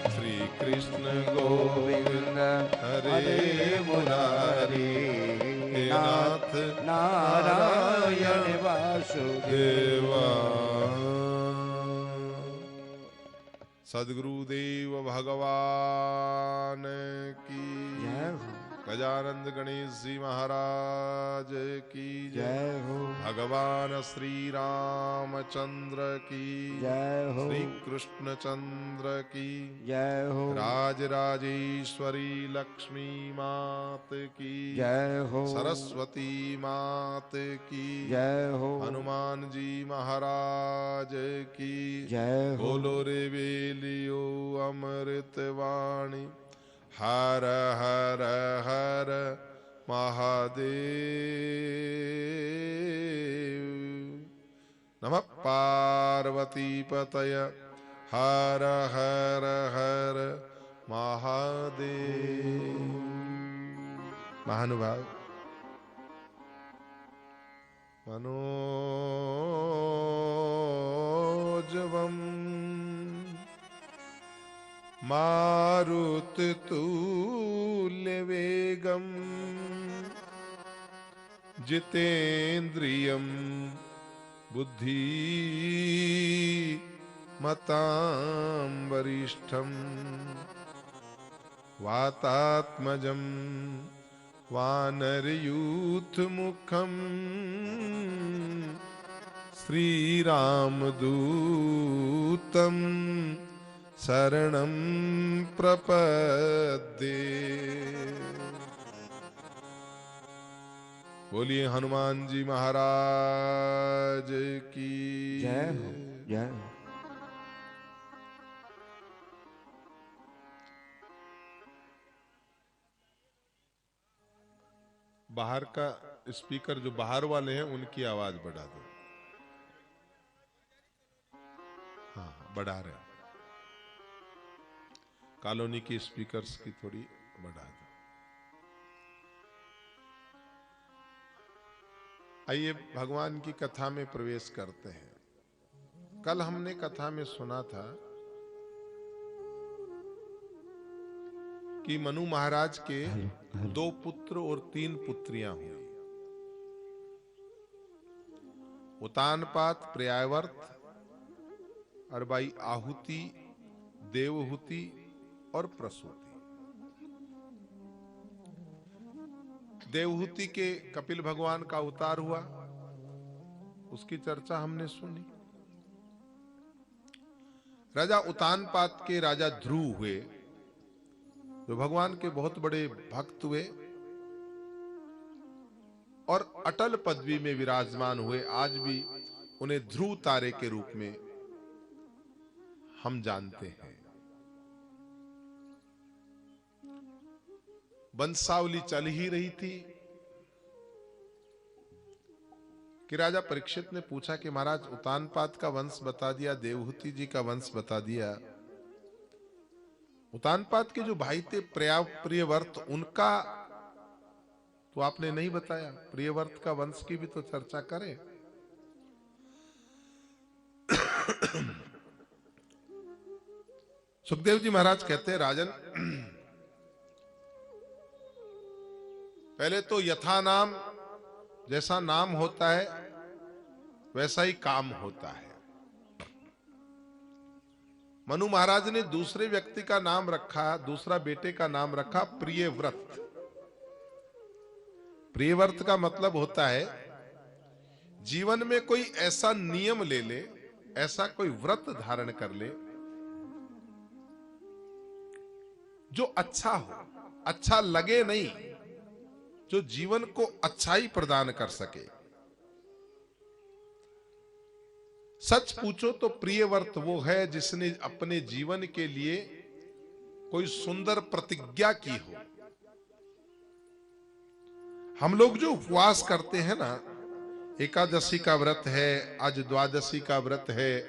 श्री कृष्ण गोविंद हरे मुरारी नाथ नारायण वासुदेवा। सद्गुरुदेव भगवान की जय हो, गजानंद गणेश जी महाराज की जय हो, भगवान श्री रामचंद्र की जय हो, श्री कृष्ण चंद्र की जय हो, राज राजेश्वरी लक्ष्मी मात की जय हो, सरस्वती मात की जय हो, हनुमान जी महाराज की जय हो। बोलो रे बेलियो अमृत वाणी। हर हर हर महादेव। नमः पार्वती पतय हर हर हर महादेव। महानुभाव मनोजवम मारुततुल्यवेगं जितेन्द्रियं बुद्धिमतां वरिष्ठं वातात्मजं वानरयूथमुखं श्रीरामदूतं शरणं प्रपद्ये। बोलिए हनुमान जी महाराज की जय हो, जय हो। बाहर का स्पीकर जो बाहर वाले हैं उनकी आवाज बढ़ा दो। हाँ बढ़ा रहे हैं। कॉलोनी की स्पीकर्स की थोड़ी बढ़ा दो। आइए भगवान की कथा में प्रवेश करते हैं। कल हमने कथा में सुना था कि मनु महाराज के 2 पुत्र और 3 पुत्रियां हुई। उतानपात, पर्यायवर्त और भाई आहुति, देवहूति और प्रसूति। देवहूति के कपिल भगवान का अवतार हुआ, उसकी चर्चा हमने सुनी। राजा उतानपात के राजा ध्रुव हुए, जो भगवान के बहुत बड़े भक्त हुए और अटल पदवी में विराजमान हुए। आज भी उन्हें ध्रुव तारे के रूप में हम जानते हैं। वंशावली चल ही रही थी कि राजा परीक्षित ने पूछा कि महाराज उतानपात का वंश बता दिया, देवहूति जी का वंश बता दिया, उतानपात के जो भाई थे प्रियव्रत, उनका तो आपने नहीं बताया। प्रियव्रत का वंश की भी तो चर्चा करें। सुखदेव जी महाराज कहते हैं, राजन पहले तो यथा नाम, जैसा नाम होता है वैसा ही काम होता है। मनु महाराज ने दूसरे व्यक्ति का नाम रखा, दूसरा बेटे का नाम रखा प्रियव्रत। प्रियव्रत का मतलब होता है जीवन में कोई ऐसा नियम ले ले, ऐसा कोई व्रत धारण कर ले जो अच्छा हो, अच्छा लगे नहीं, जो जीवन को अच्छाई प्रदान कर सके। सच पूछो तो प्रियव्रत वो है जिसने अपने जीवन के लिए कोई सुंदर प्रतिज्ञा की हो। हम लोग जो उपवास करते हैं ना, एकादशी का व्रत है, आज द्वादशी का व्रत है,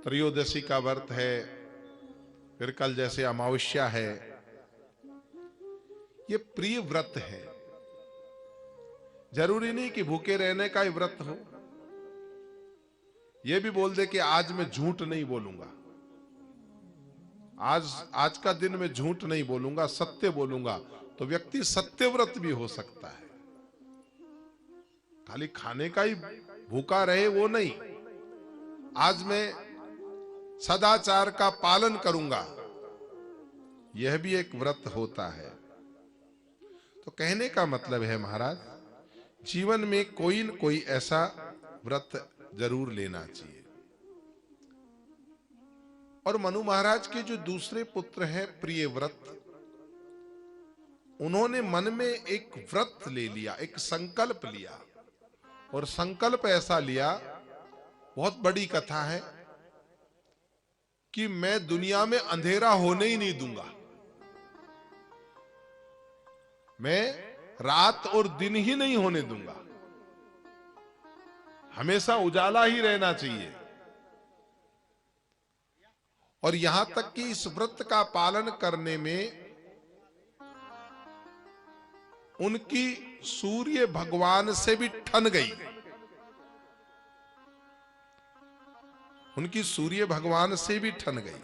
त्रयोदशी का व्रत है, फिर कल जैसे अमावस्या है, ये प्रिय व्रत है। जरूरी नहीं कि भूखे रहने का ही व्रत हो। ये भी बोल दे कि आज मैं झूठ नहीं बोलूंगा, आज का दिन मैं झूठ नहीं बोलूंगा, सत्य बोलूंगा, तो व्यक्ति सत्यव्रत भी हो सकता है। खाली खाने का ही भूखा रहे वो नहीं, आज मैं सदाचार का पालन करूंगा, यह भी एक व्रत होता है। तो कहने का मतलब है महाराज, जीवन में कोई न कोई ऐसा व्रत जरूर लेना चाहिए। और मनु महाराज के जो दूसरे पुत्र हैं प्रियव्रत, उन्होंने मन में एक व्रत ले लिया, एक संकल्प लिया, और संकल्प ऐसा लिया, बहुत बड़ी कथा है, कि मैं दुनिया में अंधेरा होने ही नहीं दूंगा, मैं रात और दिन ही नहीं होने दूंगा, हमेशा उजाला ही रहना चाहिए। और यहां तक कि इस व्रत का पालन करने में उनकी सूर्य भगवान से भी ठन गई, उनकी सूर्य भगवान से भी ठन गई।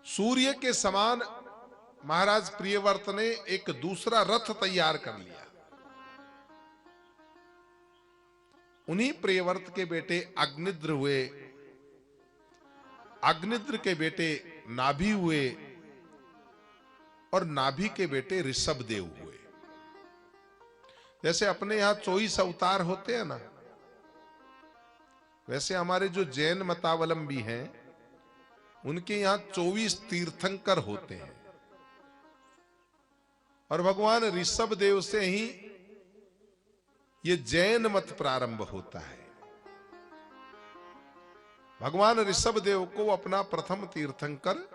सूर्य के समान महाराज प्रियव्रत ने एक दूसरा रथ तैयार कर लिया। उन्हीं प्रियव्रत के बेटे अग्निद्र हुए, अग्निद्र के बेटे नाभि हुए, और नाभि के बेटे ऋषभदेव हुए। जैसे अपने यहां 24 अवतार होते हैं ना, वैसे हमारे जो जैन मतावलंबी हैं, उनके यहां 24 तीर्थंकर होते हैं। और भगवान ऋषभदेव से ही ये जैन मत प्रारंभ होता है। भगवान ऋषभदेव को अपना प्रथम तीर्थंकर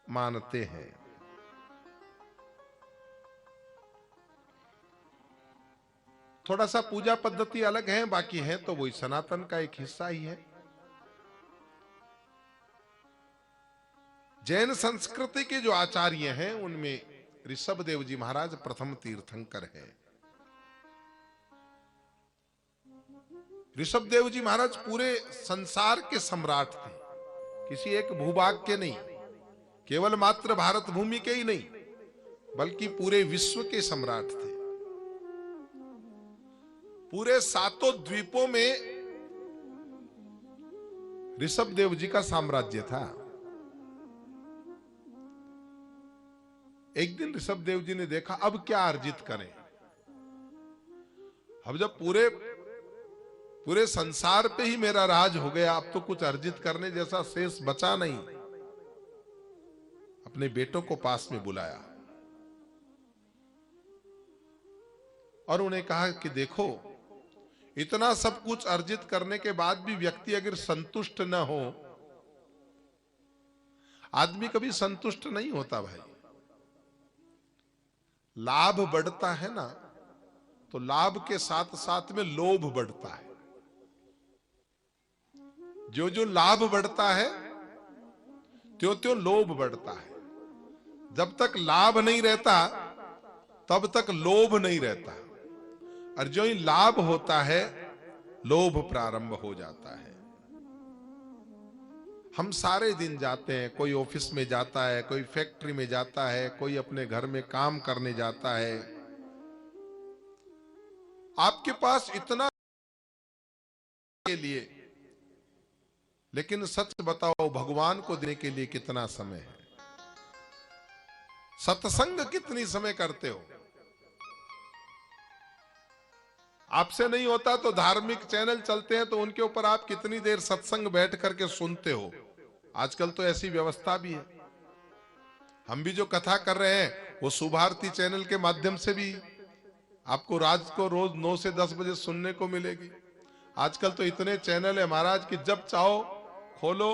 मानते हैं। थोड़ा सा पूजा पद्धति अलग है, बाकी है तो वही सनातन का एक हिस्सा ही है। जैन संस्कृति के जो आचार्य हैं, उनमें ऋषभदेव जी महाराज प्रथम तीर्थंकर हैं। ऋषभदेव जी महाराज पूरे संसार के सम्राट थे, किसी एक भूभाग के नहीं, केवल मात्र भारत भूमि के ही नहीं, बल्कि पूरे विश्व के सम्राट थे। पूरे 7 द्वीपों में ऋषभदेव जी का साम्राज्य था। एक दिन ऋषभदेव जी ने देखा, अब क्या अर्जित करें, अब जब पूरे संसार पे ही मेरा राज हो गया, अब तो कुछ अर्जित करने जैसा शेष बचा नहीं। अपने बेटों को पास में बुलाया और उन्हें कहा कि देखो, इतना सब कुछ अर्जित करने के बाद भी व्यक्ति अगर संतुष्ट न हो, आदमी कभी संतुष्ट नहीं होता भाई। लाभ बढ़ता है ना, तो लाभ के साथ साथ में लोभ बढ़ता है। जो जो लाभ बढ़ता है, त्यों त्यों लोभ बढ़ता है। जब तक लाभ नहीं रहता, तब तक लोभ नहीं रहता, और जो ही लाभ होता है, लोभ प्रारंभ हो जाता है। हम सारे दिन जाते हैं, कोई ऑफिस में जाता है, कोई फैक्ट्री में जाता है, कोई अपने घर में काम करने जाता है। आपके पास इतना के लिए, लेकिन सच बताओ, भगवान को देने के लिए कितना समय है? सत्संग कितनी समय करते हो? आपसे नहीं होता तो धार्मिक चैनल चलते हैं, तो उनके ऊपर आप कितनी देर सत्संग बैठ करके सुनते हो? आजकल तो ऐसी व्यवस्था भी है। हम भी जो कथा कर रहे हैं, वो सुभारती चैनल के माध्यम से भी आपको रात को रोज 9 से 10 बजे सुनने को मिलेगी। आजकल तो इतने चैनल है महाराज कि जब चाहो खोलो,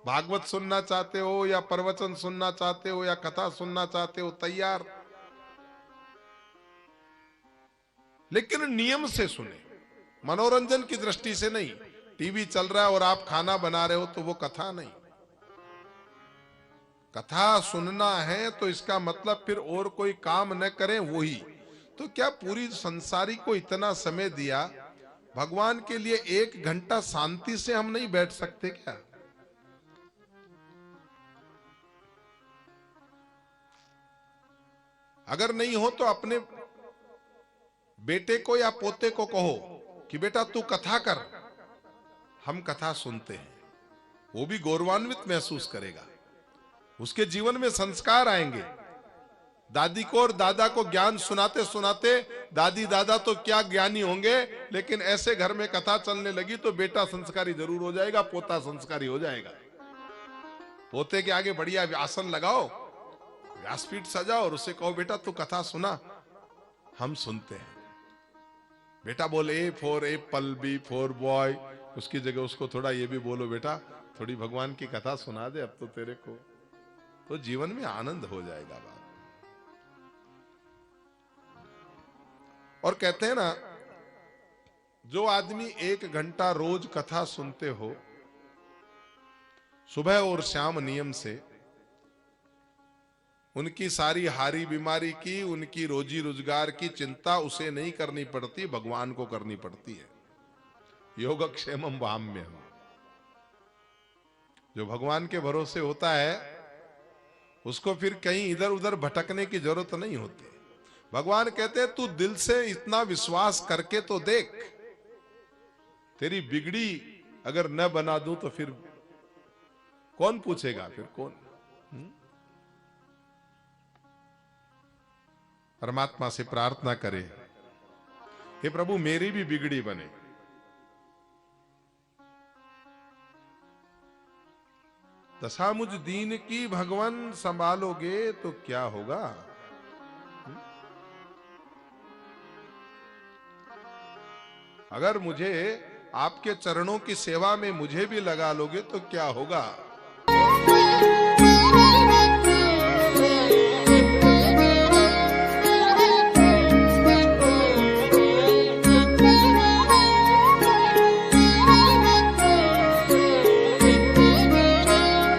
भागवत सुनना चाहते हो या प्रवचन सुनना चाहते हो या कथा सुनना चाहते हो, तैयार। लेकिन नियम से सुने, मनोरंजन की दृष्टि से नहीं। टीवी चल रहा है और आप खाना बना रहे हो तो वो कथा नहीं। कथा सुनना है तो इसका मतलब फिर और कोई काम न करें, वही तो। क्या पूरी संसारी को इतना समय दिया, भगवान के लिए 1 घंटा शांति से हम नहीं बैठ सकते क्या? अगर नहीं हो तो अपने बेटे को या पोते को कहो कि बेटा तू कथा कर, हम कथा सुनते हैं, वो भी गौरवान्वित महसूस करेगा, उसके जीवन में संस्कार आएंगे। दादी को और दादा को ज्ञान सुनाते सुनाते दादी दादा तो क्या ज्ञानी होंगे, लेकिन ऐसे घर में कथा चलने लगी तो बेटा संस्कारी जरूर हो जाएगा, पोता संस्कारी हो जाएगा। पोते के आगे बढ़िया आसन लगाओ, व्यासपीठ सजाओ और उसे कहो बेटा तू कथा सुना, हम सुनते हैं। बेटा बोले A for apple, B for boy, उसकी जगह उसको थोड़ा ये भी बोलो बेटा थोड़ी भगवान की कथा सुना दे अब तो तेरे को, तो जीवन में आनंद हो जाएगा बात। और कहते हैं ना, जो आदमी 1 घंटा रोज कथा सुनते हो सुबह और शाम नियम से, उनकी सारी हारी बीमारी की, उनकी रोजी रोजगार की चिंता उसे नहीं करनी पड़ती, भगवान को करनी पड़ती है। योगक्षेमम वाम्यहम्। जो भगवान के भरोसे होता है उसको फिर कहीं इधर उधर भटकने की जरूरत नहीं होती। भगवान कहते हैं तू दिल से इतना विश्वास करके तो देख, तेरी बिगड़ी अगर न बना दूं तो फिर कौन पूछेगा, फिर कौन। परमात्मा से प्रार्थना करे, हे प्रभु मेरी भी बिगड़ी बने। दशा मुझ दीन की भगवान संभालोगे तो क्या होगा। अगर मुझे आपके चरणों की सेवा में मुझे भी लगा लोगे तो क्या होगा।